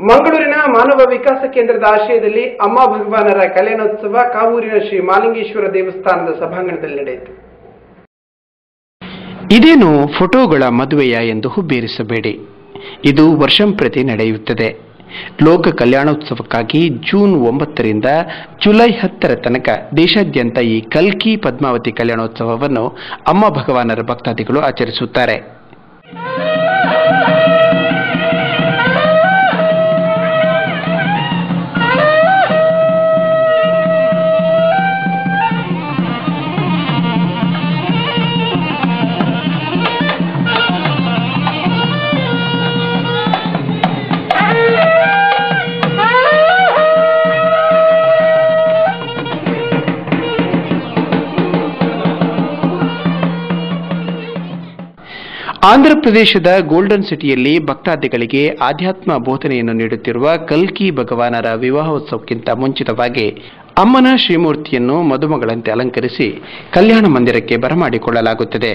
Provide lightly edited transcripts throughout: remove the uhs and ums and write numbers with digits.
ಮಂಗಳೂರಿನ ಮಾನವ ವಿಕಾಸ ಕೇಂದ್ರದ ಆಶ್ರಯದಲ್ಲಿ ಅಮ್ಮ ಭಗವಾನರ ಕಲ್ಯಾಣೋತ್ಸವ ಕಾವೂರಿನ ಶ್ರೀ ಮಾಲಿಂಗೇಶ್ವರ ದೇವಸ್ಥಾನದ ಸಭಾಂಗಣದಲ್ಲಿ ನಡೆಯಿತು. ಇದೇನು ಫೋಟೋಗಳ ಮದುವೆಯ ಎಂದು ಹುಬ್ಬೇರಿಸಬೇಡಿ. ಇದು ವರ್ಷಂಪ್ರತಿ ನಡೆಯುತ್ತದೆ. ಲೋಕ ಕಲ್ಯಾಣೋತ್ಸವಕ್ಕಾಗಿ ಜೂನ್ 9ರಿಂದ ಜುಲೈ 10ರ ತನಕ ದೇಶಾದ್ಯಂತ ಈ ಕಲ್ಕಿ ಪದ್ಮಾವತಿ ಕಲ್ಯಾಣೋತ್ಸವವನ್ನು ಅಮ್ಮ ಭಗವಾನರ ಭಕ್ತಾದಿಗಳು ಆಚರಿಸುತ್ತಾರೆ. ಆಂಧ್ರಪ್ರದೇಶದ ಗೋಲ್ಡನ್ ಸಿಟಿಯಲ್ಲಿ ಭಕ್ತಾದಿಗಳಿಗೆ ಆಧ್ಯಾತ್ಮ ಬೋಧನೆಯನ್ನು ನೀಡುತ್ತಿರುವ ಕಲ್ಕಿ ಭಗವಾನರ ವಿವಾಹೋತ್ಸವಕ್ಕಿಂತ ಮುಂಚಿತವಾಗಿ ಅಮ್ಮನ ಶ್ರೀಮೂರ್ತಿಯನ್ನು ಮದುಮಗಳಂತೆ ಅಲಂಕರಿಸಿ ಕಲ್ಯಾಣ ಮಂದಿರಕ್ಕೆ ಬರಮಾಡಿಕೊಳ್ಳಲಾಗುತ್ತದೆ.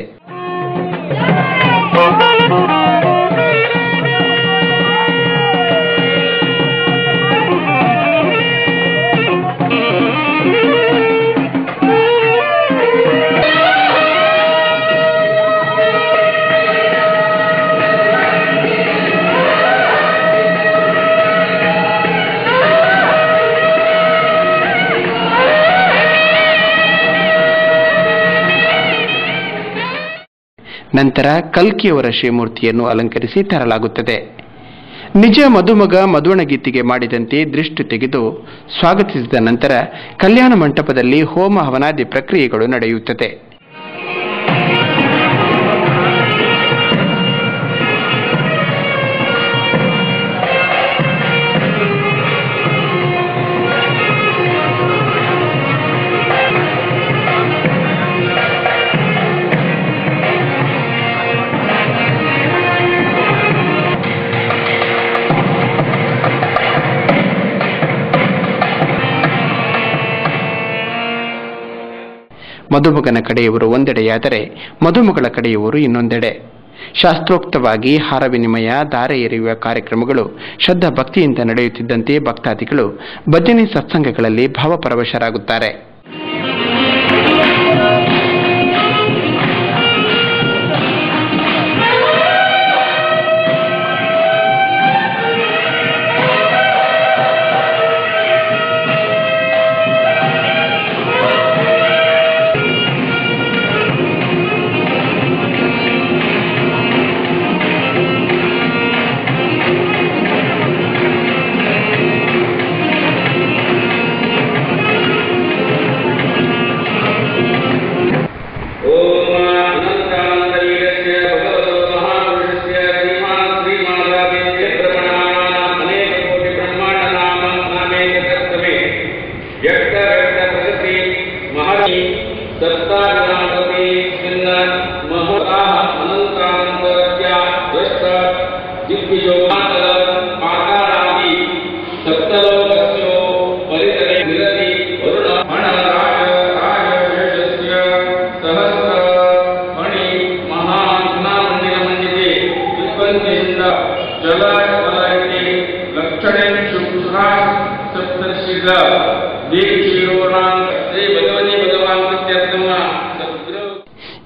ನಂತರ ಕಲ್ಕಿಯವರ ಶ್ರೀಮೂರ್ತಿಯನ್ನು ಅಲಂಕರಿಸಿ ತರಲಾಗುತ್ತದೆ. ನಿಜ ಮದುಮಗ ಮದುವಣಗೀತಿಗೆ ಮಾಡಿದಂತೆ ದೃಷ್ಟಿ ತೆಗೆದು ಸ್ವಾಗತಿಸಿದ ನಂತರ ಕಲ್ಯಾಣ ಮಂಟಪದಲ್ಲಿ ಹೋಮ ಹವನಾದಿ ಪ್ರಕ್ರಿಯೆಗಳು ನಡೆಯುತ್ತದೆ. ಮದುಮಗನ ಕಡೆಯವರು ಒಂದೆಡೆಯಾದರೆ ಮದುಮಗಳ ಕಡೆಯವರು ಇನ್ನೊಂದೆಡೆ. ಶಾಸ್ತ್ರೋಕ್ತವಾಗಿ ಹಾರ ವಿನಿಮಯ, ದಾರೆ ಎರೆಯುವ ಕಾರ್ಯಕ್ರಮಗಳು ಶ್ರದ್ಧಾ ಭಕ್ತಿಯಿಂದ ನಡೆಯುತ್ತಿದ್ದಂತೆ ಭಕ್ತಾದಿಗಳು ಭಜನೆ ಸತ್ಸಂಗಗಳಲ್ಲಿ ಭಾವಪರವಶರಾಗುತ್ತಾರೆ.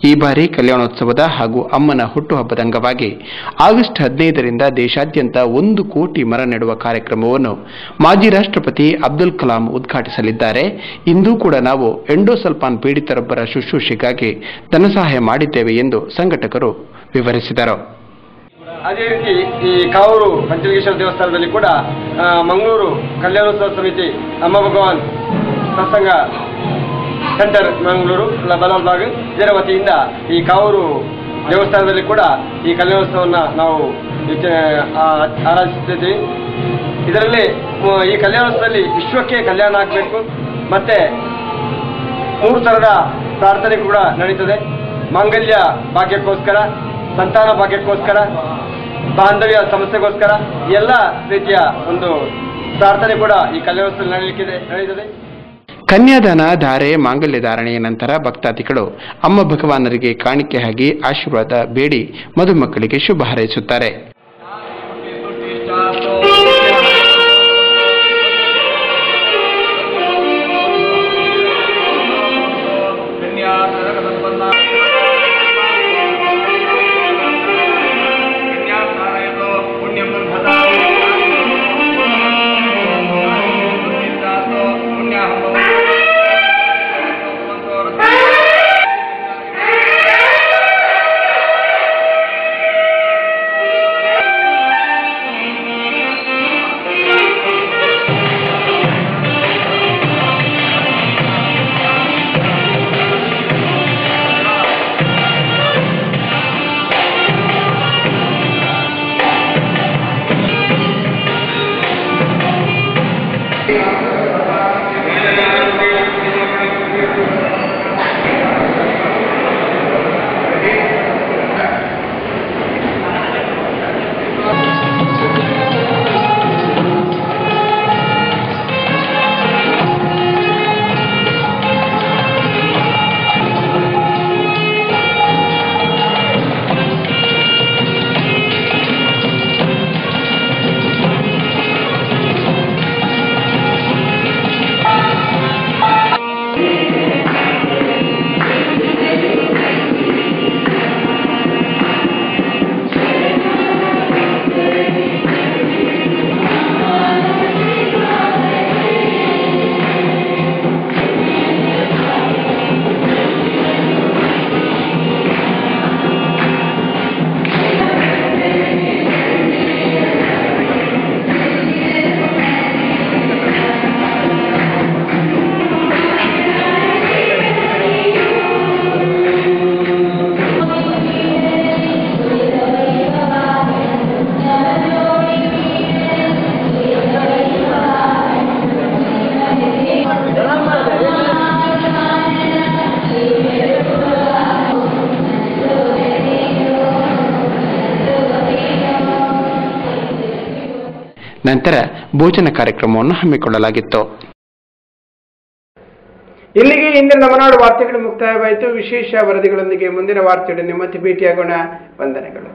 ಈ ಬಾರಿ ಕಲ್ಯಾಣೋತ್ಸವದ ಹಾಗೂ ಅಮ್ಮನ ಹುಟ್ಟುಹಬ್ಬದ ಅಂಗವಾಗಿ ಆಗಸ್ಟ್ 15ರಿಂದ ದೇಶಾದ್ಯಂತ 1 ಕೋಟಿ ಮರ ನೆಡುವ ಕಾರ್ಯಕ್ರಮವನ್ನು ಮಾಜಿ ರಾಷ್ಟ್ರಪತಿ ಅಬ್ದುಲ್ ಕಲಾಂ ಉದ್ಘಾಟಿಸಲಿದ್ದಾರೆ. ಇಂದೂ ಕೂಡ ನಾವು ಎಂಡೋಸಲ್ಫಾನ್ ಪೀಡಿತರೊಬ್ಬರ ಶುಶ್ರೂಷೆಗಾಗಿ ಧನಸಹಾಯ ಮಾಡಿದ್ದೇವೆ ಎಂದು ಸಂಘಟಕರು ವಿವರಿಸಿದರು. ಅದೇ ರೀತಿ ಈ ಕಾವೂರು ಪಂಚಲಿಂಗೇಶ್ವರ ದೇವಸ್ಥಾನದಲ್ಲಿ ಕೂಡ ಮಂಗಳೂರು ಕಲ್ಯಾಣೋತ್ಸವ ಸಮಿತಿ ಅಮ್ಮ ಭಗವಾನ್ ಸತ್ಸಂಗ ಸೆಂಟರ್ ಮಂಗಳೂರು ಬಲಾಲ್ಬಾಗ್ ಇದರ ವತಿಯಿಂದ ಈ ಕಾವೂರು ದೇವಸ್ಥಾನದಲ್ಲಿ ಕೂಡ ಈ ಕಲ್ಯಾಣೋತ್ಸವವನ್ನು ನಾವು ಆರಾಧಿಸುತ್ತಿದ್ದೀವಿ. ಇದರಲ್ಲಿ ಈ ಕಲ್ಯಾಣೋತ್ಸವದಲ್ಲಿ ವಿಶ್ವಕ್ಕೆ ಕಲ್ಯಾಣ ಆಗಬೇಕು, ಮತ್ತೆ 3 ಥರದ ಪ್ರಾರ್ಥನೆ ಕೂಡ ನಡೀತದೆ. ಮಾಂಗಲ್ಯ ಭಾಗ್ಯಕ್ಕೋಸ್ಕರ, ಸಂತಾನ ಭಾಗ್ಯಕ್ಕೋಸ್ಕರ, ಬಾಂಧವ್ಯ ಸಮಸ್ಯೆಗೋಸ್ಕರ ಎಲ್ಲ ರೀತಿಯ ಒಂದು ಪ್ರಾರ್ಥನೆ ಕೂಡ ಈ ಕಲ್ಯಾಣೋತ್ಸವದಲ್ಲಿ ನಡೆಯುತ್ತದೆ. ಕನ್ಯಾದಾನ, ಧಾರೆ, ಮಾಂಗಲ್ಯ ಧಾರಣೆಯ ನಂತರ ಭಕ್ತಾದಿಗಳು ಅಮ್ಮ ಭಗವಾನರಿಗೆ ಕಾಣಿಕೆ ಹಾಕಿ ಆಶೀರ್ವಾದ ಬೇಡಿ ಮದುಮಕ್ಕಳಿಗೆ ಶುಭ ಹಾರೈಸುತ್ತಾರೆ. ನಂತರ ಭೋಜನ ಕಾರ್ಯಕ್ರಮವನ್ನು ಹಮ್ಮಿಕೊಳ್ಳಲಾಗಿತ್ತು. ಇಲ್ಲಿಗೆ ಇಂದಿನ ನಮ್ಮ ನಾಡು ವಾರ್ತೆಗಳು ಮುಕ್ತಾಯವಾಯಿತು. ವಿಶೇಷ ವರದಿಗಳೊಂದಿಗೆ ಮುಂದಿನ ವಾರ್ತೆಗಳನ್ನು ಮತ್ತೆ ಭೇಟಿಯಾಗೋಣ. ವಂದನೆಗಳು.